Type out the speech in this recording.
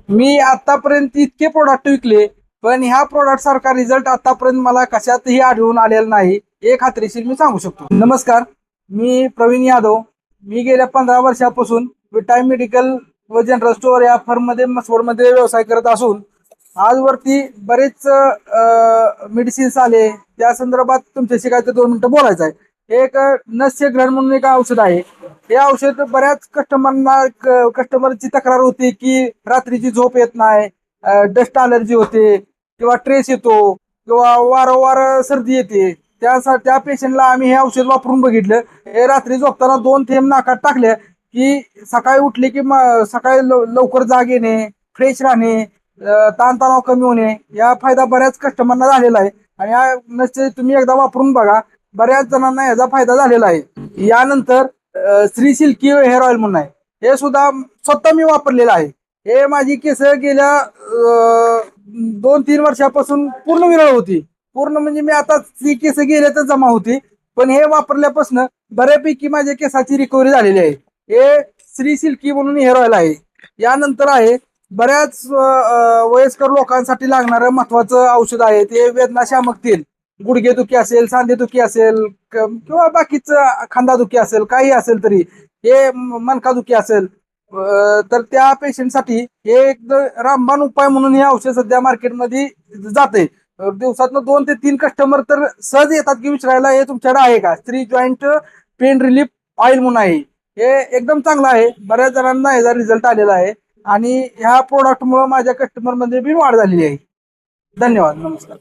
मी आतापर्यंत इतके प्रोडक्ट विकले, पण ह्या प्रोडक्ट सारखा रिझल्ट आतापर्यंत मला कशातही आढळून आलेला नाही, हे खात्रीशीर मी सांगू शकतो. नमस्कार, मी प्रवीण यादव. मी गेल्या 15 वर्षापासून विटाय मेडिकल व जनरल स्टोअर या फर्ममध्ये मसवडमध्ये व्यवसाय करत असून आजवरती बरेच मेडिसिन्स आले. त्या संदर्भात तुमच्याशी काय 2 मिनिटं बोलायचं आहे. एक नस्य ग्रहण म्हणून एक औषध आहे. हे औषध बऱ्याच कस्टमरची तक्रार होती की रात्रीची झोप येत नाही, डस्ट अलर्जी होते किंवा ट्रेस येतो किंवा वारंवार सर्दी येते. त्यासाठी त्या पेशंटला आम्ही हे औषध वापरून बघितलं. हे रात्री झोपताना 2 थेंब नाकात टाकले की सकाळी उठले की सकाळी लवकर जाग येणे, फ्रेश राहणे, ताणतणाव कमी होणे, या फायदा बऱ्याच कस्टमरना झालेला आहे. आणि हा नसते तुम्ही एकदा वापरून बघा, बऱ्याच जणांना याचा फायदा झालेला आहे. यानंतर श्री सिल्की हेअर ऑइल म्हणून आहे, हे सुद्धा स्वतः मी वापरलेलं आहे. हे माझी केस गेल्या 2-3 वर्षापासून पूर्ण विरळ होती. पूर्ण म्हणजे मी आता ती केस गेले तर जमा होती, पण हे वापरल्यापासून बऱ्यापैकी माझ्या केसाची रिकव्हरी झालेली आहे. हे श्री सिल्की म्हणून हेअर ऑइल आहे. यानंतर आहे बऱ्याच वयस्कर लोकांसाठी लागणारं महत्वाचं औषध आहे, ते वेदनाशामक तेल. गुडघेदुखी असेल, सांधेदुखी असेल किंवा बाकीचं खांदादुखी असेल, काही असेल तरी, हे मणकादुखी असेल, तर त्या पेशंटसाठी हे एक रामबाण उपाय म्हणून हे औषध सध्या मार्केटमध्ये जाते. दिवसातनं 2 ते 3 कस्टमर तर सहज येतात की विचारायला हे तुमच्याकडे आहे का. स्त्री जॉईंट पेन रिलीफ ऑइल म्हणून आहे, हे एकदम चांगलं आहे. बऱ्याच जणांना याचा रिझल्ट आलेला आहे आणि ह्या प्रोडक्टमुळे माझ्या कस्टमरमध्ये बी वाढ झालेली आहे. धन्यवाद. नमस्कार.